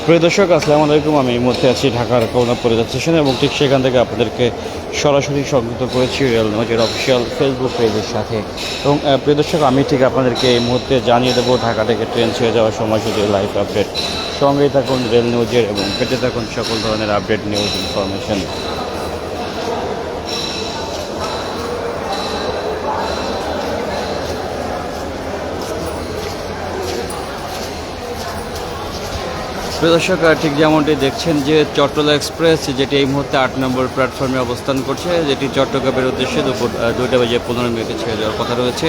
প্রিয় দর্শক, আসসালামু আলাইকুম। আমি এই মুহূর্তে আছি ঢাকার কমলাপুর রেল স্টেশন এবং ঠিক সেখান থেকে আপনাদেরকে সরাসরি সংযুক্ত করেছি রেল নিউজের অফিসিয়াল ফেসবুক পেজের সাথে। এবং প্রিয় দর্শক, আমি ঠিক আপনাদেরকে এই মুহূর্তে জানিয়ে দেবো ঢাকা থেকে ট্রেন ছেড়ে যাওয়ার সময়সূচি লাইভ আপডেট। সঙ্গেই থাকুন রেল নিউজের এবং পেতে থাকুন সকল ধরনের আপডেট নিউজ ইনফরমেশন। প্রিয় দর্শক, ঠিক যেমনটি দেখছেন যে চট্টলা এক্সপ্রেস যেটি এই মুহূর্তে 8 নম্বর প্ল্যাটফর্মে অবস্থান করছে, যেটি চট্টগ্রামের উদ্দেশ্যে দুপুর 2:15 ছেড়ে যাওয়ার কথা রয়েছে।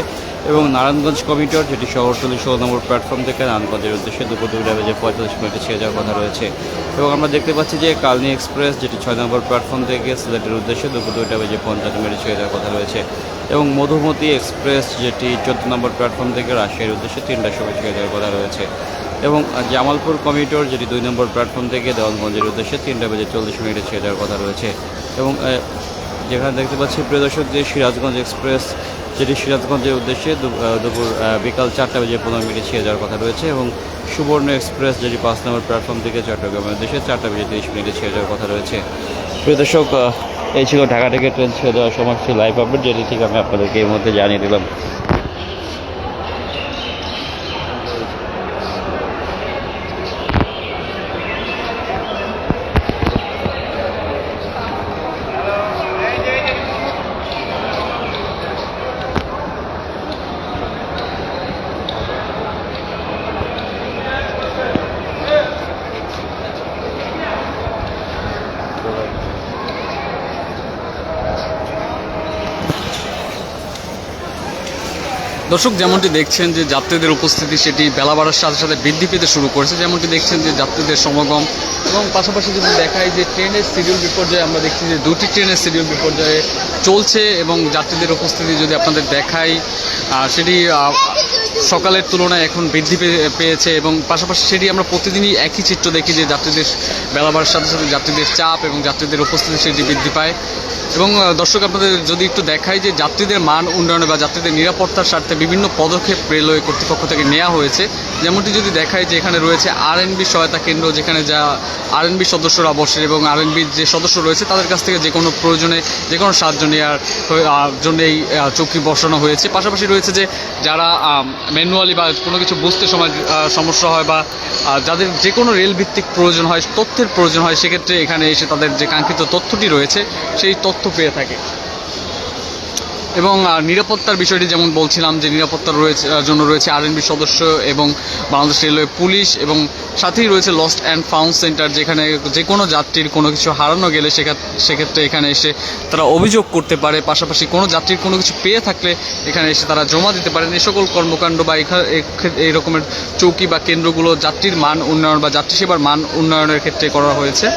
এবং নারায়ণগঞ্জ কমিউটার যেটি শহরতলি 16 নম্বর প্ল্যাটফর্ম থেকে নারায়ণগঞ্জের উদ্দেশ্যে দুপুর 2:45 ছেড়ে যাওয়ার কথা রয়েছে। এবং আমরা দেখতে পাচ্ছি যে কালনী এক্সপ্রেস যেটি 6 নম্বর প্ল্যাটফর্ম থেকে সিলেটের উদ্দেশ্যে দুপুর 2:50 ছেড়ে যাওয়ার কথা রয়েছে। এবং মধুমতি এক্সপ্রেস যেটি 14 নম্বর প্ল্যাটফর্ম থেকে রাজশাহীর উদ্দেশ্যে 3টার সময় ছেড়ে যাওয়ার কথা রয়েছে। এবং জামালপুর কমিউটার যেটি 2 নম্বর প্ল্যাটফর্ম থেকে দেওয়ানগঞ্জের উদ্দেশ্যে 3:40 ছেড়ে যাওয়ার কথা রয়েছে। এবং যেখানে দেখতে পাচ্ছি প্রিয় দর্শক যে সিরাজগঞ্জ এক্সপ্রেস যেটি সিরাজগঞ্জের উদ্দেশ্যে বিকাল 4:15 ছেড়ে যাওয়ার কথা রয়েছে। এবং সুবর্ণ এক্সপ্রেস যেটি 5 নম্বর প্ল্যাটফর্ম থেকে চট্টগ্রামের উদ্দেশ্যে 4:30 ছেড়ে যাওয়ার কথা রয়েছে। প্রিয় দর্শক, এই ছিল ঢাকা থেকে ট্রেন ছেড়ে যাওয়ার সময়সূচি লাইভ আপডেট, যেটি ঠিক আমি আপনাদেরকে এই মুহূর্তে জানিয়ে দিলাম। দর্শক, যেমনটি দেখছেন যে যাত্রীদের উপস্থিতি সেটি বেলা বাড়ার সাথে সাথে বৃদ্ধি পেতে শুরু করেছে। যেমনটি দেখছেন যে যাত্রীদের সমাগম এবং পাশাপাশি যদি দেখায় যে ট্রেনের শিডিউল বিপর্যয়ে আমরা দেখছি যে 2টি ট্রেনের শিডিউল বিপর্যয়ে চলছে। এবং যাত্রীদের উপস্থিতি যদি আপনাদের দেখাই সেটি সকালের তুলনায় এখন বৃদ্ধি পেয়েছে। এবং পাশাপাশি সেটি আমরা প্রতিদিনই একই চিত্র দেখি যে যাত্রীদের বেলা বাড়ার সাথে সাথে যাত্রীদের চাপ এবং যাত্রীদের উপস্থিতি সেটি বৃদ্ধি পায়। এবং দর্শক, আপনাদের যদি একটু দেখাই যে যাত্রীদের মান উন্নয়নে বা যাত্রীদের নিরাপত্তার স্বার্থে বিভিন্ন পদক্ষেপ রেলওয়ে কর্তৃপক্ষ থেকে নেওয়া হয়েছে। যেমনটি যদি দেখাই যে এখানে রয়েছে আরএনবি সহায়তা কেন্দ্র, যেখানে যা আরএনবি সদস্যরা বসে এবং আরএনবির যে সদস্য রয়েছে তাদের কাছ থেকে যে কোনো প্রয়োজনে যে কোনো সাহায্য নেওয়ার জন্য এই চৌকি বসানো হয়েছে। পাশাপাশি রয়েছে যে যারা ম্যানুয়ালি বা কোনো কিছু বুঝতে সময় সমস্যা হয় বা যাদের যে কোনো রেলভিত্তিক প্রয়োজন হয়, তথ্যের প্রয়োজন হয়, সেক্ষেত্রে এখানে এসে তাদের যে কাঙ্ক্ষিত তথ্যটি রয়েছে সেই তথ্য পেয়ে থাকে। এবং নিরাপত্তার বিষয়টি যেমন বলছিলাম যে নিরাপত্তার জন্য রয়েছে আরএনবি সদস্য এবং বাংলাদেশ রেলওয়ে পুলিশ, এবং সাথেই রয়েছে লস্ট অ্যান্ড ফাউন্ড সেন্টার, যেখানে যে কোনো যাত্রীর কোনো কিছু হারানো গেলে সেক্ষেত্রে এখানে এসে তারা অভিযোগ করতে পারে। পাশাপাশি কোনো যাত্রীর কোনো কিছু পেয়ে থাকলে এখানে এসে তারা জমা দিতে পারেন। এই সকল কর্মকাণ্ড বা এই রকমের চৌকি বা কেন্দ্রগুলো যাত্রীর মান উন্নয়ন বা যাত্রী সেবার মান উন্নয়নের ক্ষেত্রে করা হয়েছে।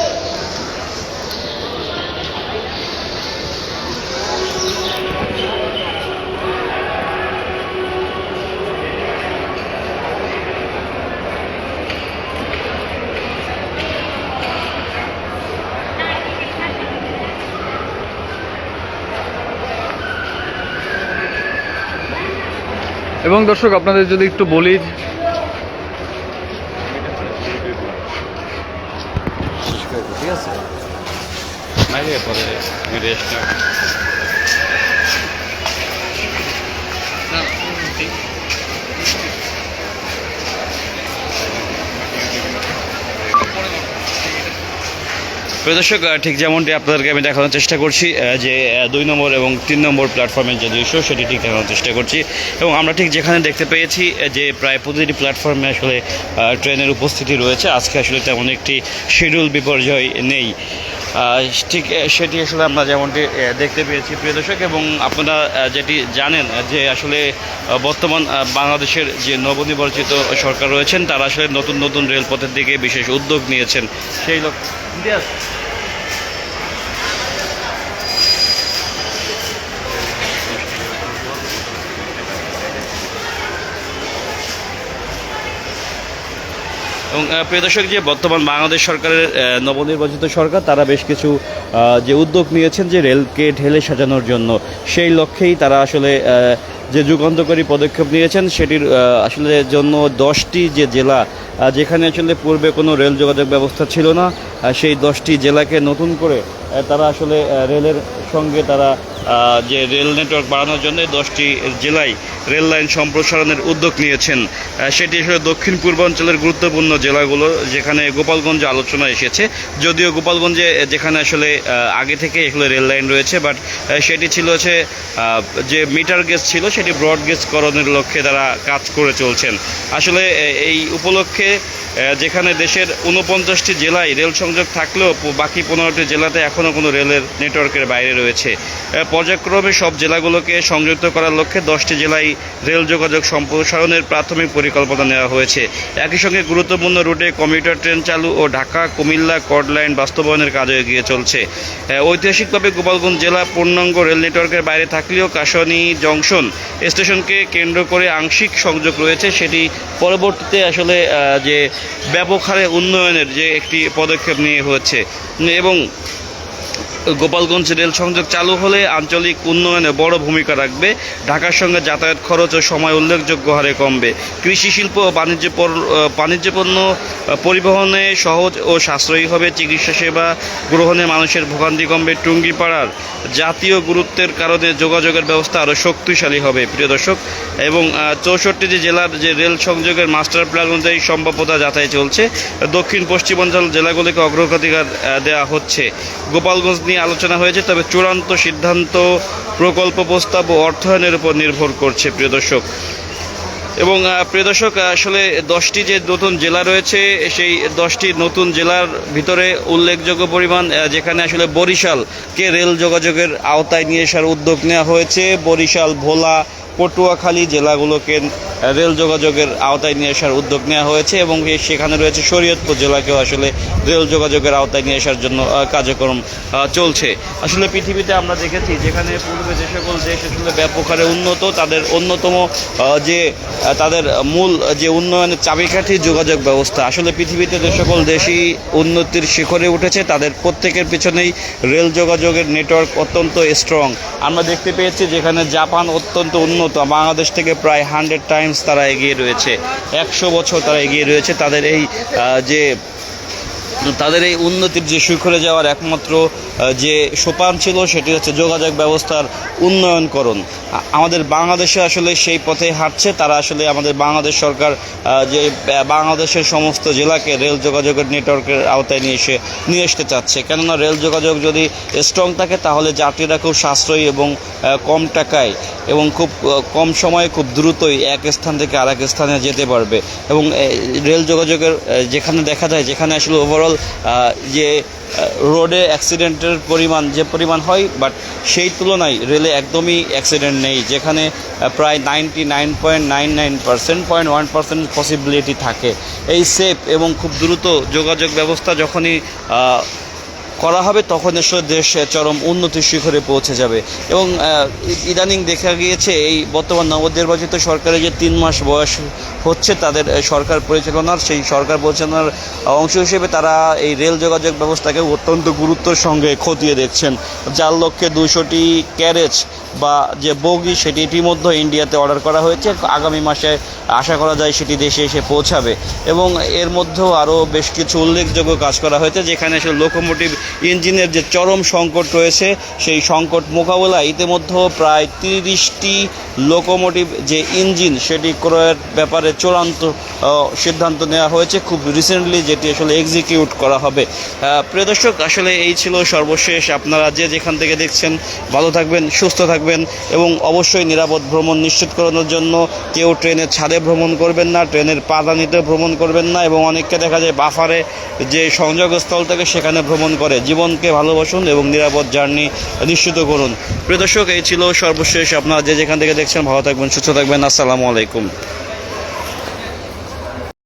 এবং দর্শক, আপনাদের যদি একটু বলি ঠিক আছে, পরে রেস্ট প্রিয় দর্শক, ঠিক যেমনটি আপনাদেরকে আমি দেখানোর চেষ্টা করছি যে 2 নম্বর এবং 3 নম্বর প্ল্যাটফর্মের যে দৃশ্য সেটি ঠিক দেখানোর চেষ্টা করছি। এবং আমরা ঠিক যেখানে দেখতে পেয়েছি যে প্রায় প্রতিটি প্ল্যাটফর্মে আসলে ট্রেনের উপস্থিতি রয়েছে। আজকে আসলে তেমন একটি শিডিউল বিপর্যয় নেই, ঠিক সেটি আসলে আমরা যেমনটি দেখতে পেয়েছি প্রিয় দর্শক। এবং আপনারা যেটি জানেন যে আসলে বর্তমান বাংলাদেশের যে নবনির্বাচিত সরকার রয়েছেন তারা আসলে নতুন নতুন রেলপথের দিকে বিশেষ উদ্যোগ নিয়েছেন। সেই এবং প্রিয় দর্শক, যে বর্তমান বাংলাদেশ সরকারের নবনির্বাচিত সরকার, তারা বেশ কিছু যে উদ্যোগ নিয়েছেন যে রেলকে ঢেলে সাজানোর জন্য, সেই লক্ষ্যেই তারা আসলে যে যুগান্তকারী পদক্ষেপ নিয়েছেন সেটির আসলে জন্য 10টি যে জেলা যেখানে আসলে পূর্বে কোনো রেল যোগাযোগ ব্যবস্থা ছিল না, সেই 10টি জেলাকে নতুন করে তারা আসলে রেলের সঙ্গে তারা যে রেল নেটওয়ার্ক বাড়ানোর জন্য 10টি জেলায় রেল লাইন সম্প্রসারণের উদ্যোগ নিয়েছেন। সেটি আসলে দক্ষিণ পূর্বাঞ্চলের গুরুত্বপূর্ণ জেলাগুলো, যেখানে গোপালগঞ্জ আলোচনা এসেছে। যদিও গোপালগঞ্জে যেখানে আসলে আগে থেকে এগুলো রেল লাইন রয়েছে, বাট সেটি ছিল হচ্ছে যে মিটার গেজ ছিল সেটি ব্রড গেজ করণের লক্ষ্যে তারা কাজ করে চলছেন। আসলে এই উপলক্ষে যেখানে দেশের 49টি জেলায় রেল সংযোগ থাকলেও বাকি 15টি জেলাতে এখনও কোনো রেলের নেটওয়ার্কের বাইরে রয়েছে। পর্যায়ক্রমে সব জেলাগুলোকে সংযুক্ত করার লক্ষ্যে 10টি জেলায় রেল যোগাযোগ সম্প্রসারণের প্রাথমিক পরিকল্পনা নেওয়া হয়েছে। একই সঙ্গে গুরুত্বপূর্ণ রুটে কমিউটার ট্রেন চালু ও ঢাকা কুমিল্লা কর্ড লাইন বাস্তবায়নের কাজও এগিয়ে চলছে। ঐতিহাসিকভাবে গোপালগঞ্জ জেলা পূর্ণাঙ্গ রেল নেটওয়ার্কের বাইরে থাকলেও কাশনী জংশন স্টেশনকে কেন্দ্র করে আংশিক সংযোগ রয়েছে। সেটি পরবর্তীতে আসলে যে ব্যাপক হারে উন্নয়নের যে একটি পদক্ষেপ নিয়ে হয়েছে এবং গোপালগঞ্জ রেল সংযোগ চালু হলে আঞ্চলিক উন্নয়নে বড় ভূমিকা রাখবে। ঢাকার সঙ্গে যাতায়াত খরচ ও সময় উল্লেখযোগ্য হারে কমবে। কৃষি শিল্প ও বাণিজ্য পণ্য পরিবহনে সহজ ও সাশ্রয়ী হবে। চিকিৎসা সেবা গ্রহণে মানুষের ভোগান্তি কমবে। টুঙ্গিপাড়ার জাতীয় গুরুত্বের কারণে যোগাযোগের ব্যবস্থা আরও শক্তিশালী হবে প্রিয় দর্শক। এবং 64টি জেলার যে রেল সংযোগের মাস্টার প্ল্যান অনুযায়ী সম্ভাব্যতা যাচাই চলছে। দক্ষিণ পশ্চিমাঞ্চল জেলাগুলিকে অগ্রাধিকার দেওয়া হচ্ছে। গোপালগঞ্জ নিয়ে আলোচনা হয়েছে, তবে চূড়ান্ত সিদ্ধান্ত প্রকল্প প্রস্তাব ও অর্থায়নের উপর নির্ভর করছে প্রিয় দর্শক। এবং প্রিয় দর্শক, আসলে 10টি যে নতুন জেলা রয়েছে, সেই 10টি নতুন জেলার ভিতরে উল্লেখযোগ্য পরিমাণ যেখানে আসলে বরিশালকে রেল যোগাযোগের আওতায় নিয়ে আসার উদ্যোগ নেওয়া হয়েছে। বরিশাল, ভোলা, পটুয়াখালী জেলাগুলোকে রেল যোগাযোগের আওতায় নিয়ে আসার উদ্যোগ নেওয়া হয়েছে এবং সেখানে রয়েছে শরীয়তপুর জেলাকেও আসলে রেল যোগাযোগের আওতায় নিয়ে আসার জন্য কার্যক্রম চলছে। আসলে পৃথিবীতে আমরা দেখেছি যেখানে পূর্বে যে সকল দেশ আসলে ব্যাপক হারে উন্নত, তাদের অন্যতম যে তাদের মূল যে উন্নয়নের চাবিকাঠি যোগাযোগ ব্যবস্থা। আসলে পৃথিবীতে যে সকল দেশই উন্নতির শিখরে উঠেছে, তাদের প্রত্যেকের পিছনেই রেল যোগাযোগের নেটওয়ার্ক অত্যন্ত স্ট্রং। আমরা দেখতে পেয়েছি যেখানে জাপান অত্যন্ত উন্নত, বাংলাদেশ থেকে প্রায় 100 টাইমস তারা এগিয়ে রয়েছে, 100 বছর তারা এগিয়ে রয়েছে। তাদের এই উন্নতির যে শিখরে যাওয়ার একমাত্র যে সোপান ছিল সেটি হচ্ছে যোগাযোগ ব্যবস্থার উন্নয়নকরণ। আমাদের বাংলাদেশে আসলে সেই পথে হাঁটছে। তারা আসলে আমাদের বাংলাদেশ সরকার যে বাংলাদেশের সমস্ত জেলাকে রেল যোগাযোগের নেটওয়ার্কের আওতায় নিয়ে আসতে চাচ্ছে। কেননা রেল যোগাযোগ যদি স্ট্রং থাকে তাহলে যাত্রীরা খুব সাশ্রয়ী এবং কম টাকায় এবং খুব কম সময়ে খুব দ্রুতই এক স্থান থেকে আরেক স্থানে যেতে পারবে। এবং রেল যোগাযোগের যেখানে দেখা যায়, যেখানে আসলে ওভারঅল যে রোডে অ্যাক্সিডেন্টের পরিমাণ হয়, বাট সেই তুলনায় রেলে একদমই অ্যাক্সিডেন্ট নেই, যেখানে প্রায় 99.99%, 0.1% পসিবিলিটি থাকে। এই সেফ এবং খুব দ্রুত যোগাযোগ ব্যবস্থা যখনই করা হবে তখন আসলে দেশ চরম উন্নতির শিখরে পৌঁছে যাবে। এবং ইদানিং দেখা গিয়েছে এই বর্তমান নবনির্বাচিত সরকারের যে 3 মাস বয়স হচ্ছে তাদের সরকার পরিচালনার, সেই সরকার পরিচালনার অংশ হিসেবে তারা এই রেল যোগাযোগ ব্যবস্থাকে অত্যন্ত গুরুত্বের সঙ্গে খতিয়ে দেখছেন। যার লক্ষ্যে 200টি ক্যারেজ বা যে বগি সেটি ইতিমধ্যে ইন্ডিয়াতে অর্ডার করা হয়েছে। আগামী মাসে আশা করা যায় সেটি দেশে এসে পৌঁছাবে। এবং এর মধ্যেও আরও বেশ কিছু উল্লেখযোগ্য কাজ করা হয়েছে, যেখানে আসলে লোকোমোটিভ ইঞ্জিনের যে চরম সংকট রয়েছে সেই সংকট মোকাবেলায় ইতিমধ্যে প্রায় 30টি লোকোমোটিভ যে ইঞ্জিন সেটি ক্রয়ের ব্যাপারে চূড়ান্ত সিদ্ধান্ত নেওয়া হয়েছে খুব রিসেন্টলি, যেটি আসলে এক্সিকিউট করা হবে। প্রিয় দর্শক, আসলে এই ছিল সর্বশেষ। আপনারা যে যেখান থেকে দেখছেন ভালো থাকবেন, সুস্থ থাকবেন এবং অবশ্যই নিরাপদ ভ্রমণ নিশ্চিত করানোর জন্য কেউ ট্রেনের ছাদে ভ্রমণ করবেন না, ট্রেনের পাদানিতে ভ্রমণ করবেন না এবং অনেককে দেখা যায় বাফারে যে সংযোগস্থল থেকে সেখানে ভ্রমণ করে। জীবনকে ভালোবাসুন এবং নিরাপদ জার্নি নিশ্চিত করুন। প্রিয় দর্শক, এই ছিল সর্বশেষ। আপনারা যে যেখান থেকে দেখছেন ভালো থাকবেন, সুস্থ থাকবেন। আসসালামু আলাইকুম।